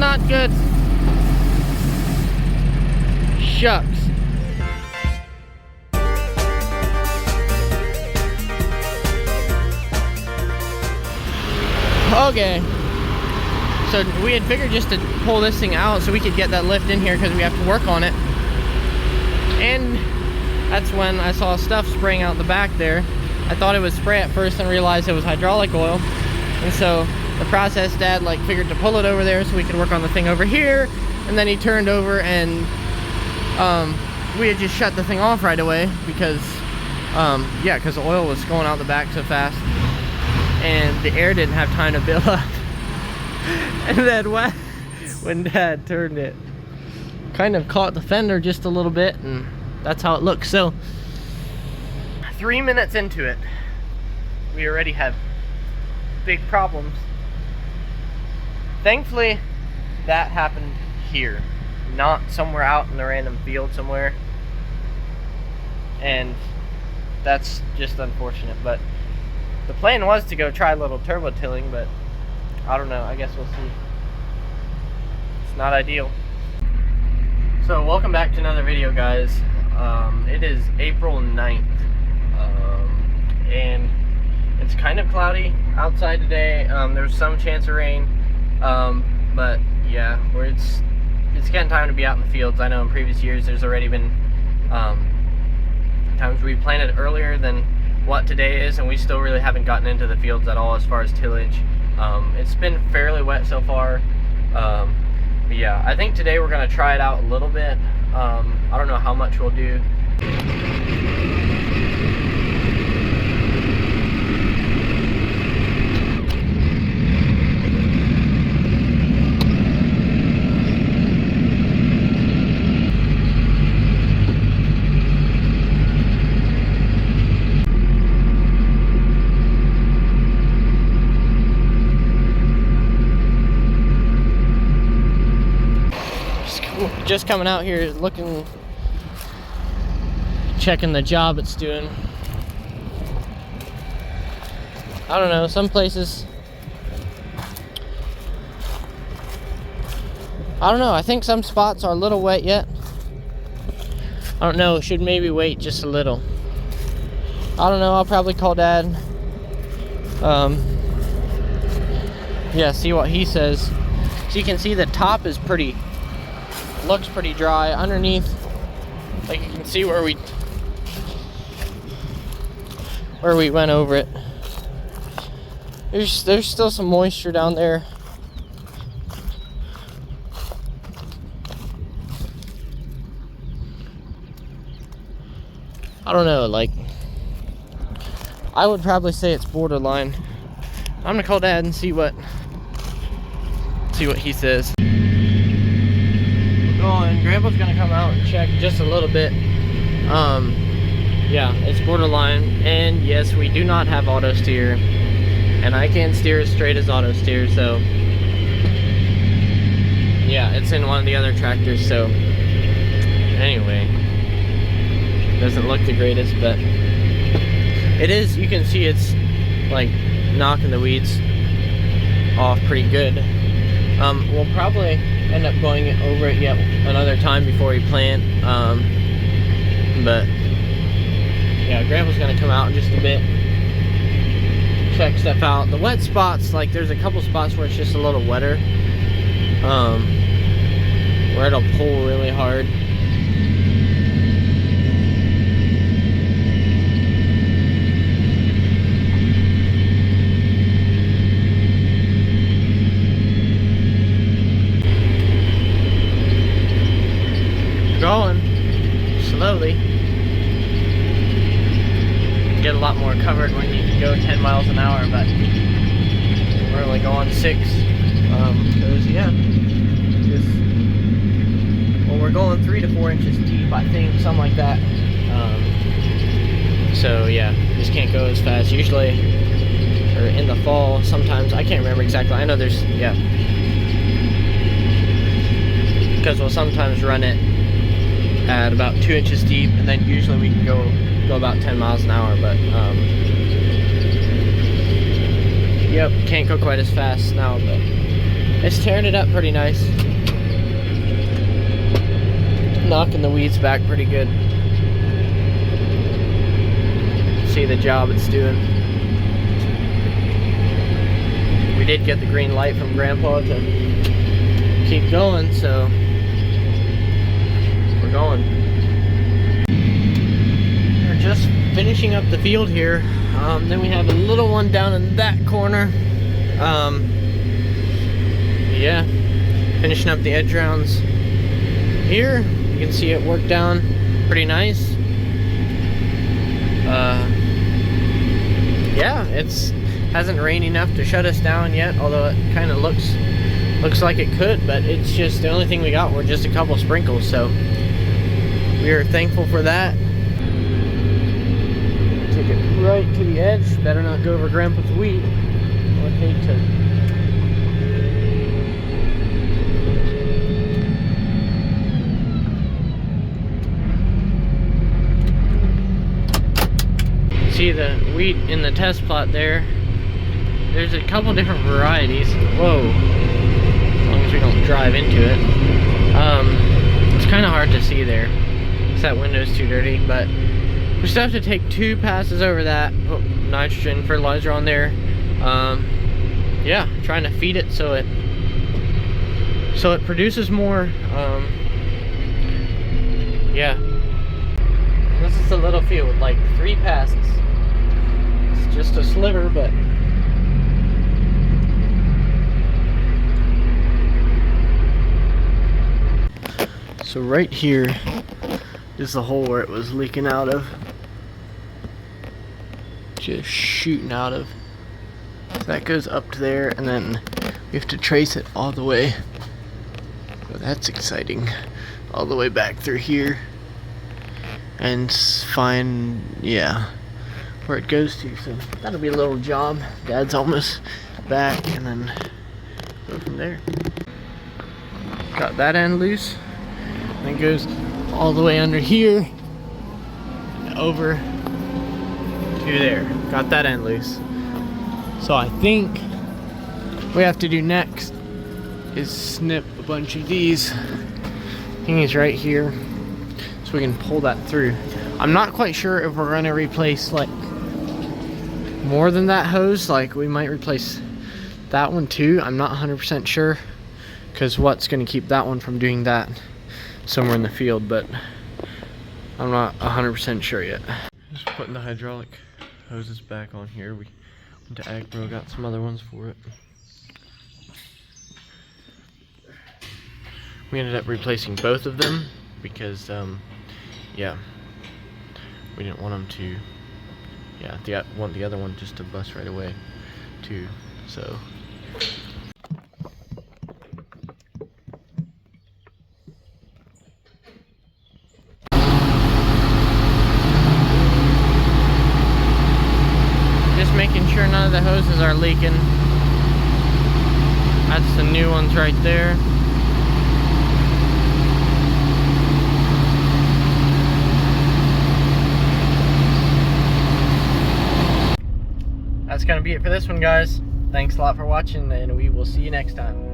not good. Shucks. Okay. So we had figured just to pull this thing out so we could get that lift in here because we have to work on it. And that's when I saw stuff spraying out the back there. I thought it was spray at first and realized it was hydraulic oil. And so the process dad like figured to pull it over there so we could work on the thing over here. And then he turned over and we had just shut the thing off right away because yeah, because the oil was going out the back so fast and the air didn't have time to build up. And then when dad turned it, kind of caught the fender just a little bit, and that's how it looks. So 3 minutes into it, we already have big problems. Thankfully that happened here, not somewhere out in the random field somewhere, and that's just unfortunate. But the plan was to go try a little turbo tilling, but I don't know, I guess we'll see. It's not ideal. So welcome back to another video, guys. It is April 9th, and it's kind of cloudy outside today. There's some chance of rain, but yeah, it's getting time to be out in the fields. I know in previous years there's already been times we planted earlier than what today is, and we still really haven't gotten into the fields at all as far as tillage. It's been fairly wet so far, but yeah, I think today we're going to try it out a little bit. I don't know how much we'll do. Just coming out here looking, checking the job it's doing. I don't know, some places, I don't know, I think some spots are a little wet yet. I don't know, should maybe wait just a little. I don't know, I'll probably call dad. Yeah, see what he says. So you can see the top is looks pretty dry. Underneath, like you can see where we went over it, there's still some moisture down there. I don't know, like I would probably say it's borderline. I'm gonna call dad and see what he says. And Grandpa's gonna come out and check just a little bit. Yeah, it's borderline, and yes, we do not have auto steer, and I can't steer as straight as auto steer, so yeah, it's in one of the other tractors. So anyway, doesn't look the greatest, but it is, you can see it's like knocking the weeds off pretty good. We'll probably end up going over it yet another time before we plant, but yeah, Grandpa's gonna come out in just a bit, check stuff out. The wet spots, like there's a couple spots where it's just a little wetter, where it'll pull really hard. Going slowly. Get a lot more covered when you go 10 miles an hour, but we're only going 6. Because yeah, well, we're going 3 to 4 inches deep, I think, something like that. So yeah, just can't go as fast. Usually, or in the fall, sometimes I can't remember exactly. I know there's, yeah, because we'll sometimes run it at about 2 inches deep, and then usually we can go about 10 miles an hour, but yep, can't go quite as fast now, but It's tearing it up pretty nice. Knocking the weeds back pretty good. See the job it's doing. We did get the green light from Grandpa to keep going, so we're going. We're just finishing up the field here. Then we have a little one down in that corner. Yeah, finishing up the edge rounds here. You can see it worked down pretty nice. Yeah, it's hasn't rained enough to shut us down yet, although it kind of looks like it could, but it's just the only thing we got were just a couple sprinkles, so we are thankful for that. Take it right to the edge. Better not go over Grandpa's wheat. I would hate to. See the wheat in the test plot there. There's a couple different varieties. Whoa. As long as we don't drive into it. It's kind of hard to see there. That window's too dirty, but we still have to take 2 passes over that. Put nitrogen fertilizer on there. Yeah, trying to feed it so it produces more. Yeah, this is a little field, like 3 passes. It's just a sliver, but so right here is the hole where it was leaking out of. Just shooting out of. So that goes up to there, and then we have to trace it all the way. Oh, that's exciting. All the way back through here. And find, yeah, where it goes to. So that'll be a little job. Dad's almost back, and then go from there. Got that end loose. And it goes all the way under here and over to there. Got that end loose. So I think what we have to do next is snip a bunch of these thingies right here so we can pull that through. I'm not quite sure if we're going to replace like more than that hose. Like we might replace that one too. I'm not 100% sure, because what's going to keep that one from doing that somewhere in the field, but I'm not 100% sure yet. Just putting the hydraulic hoses back on here. We went to Agro, got some other ones for it. We ended up replacing both of them because yeah, we didn't want them to, yeah, want the other one just to bust right away too, so. Just making sure none of the hoses are leaking. That's the new ones right there. That's gonna be it for this one, guys. Thanks a lot for watching, and we will see you next time.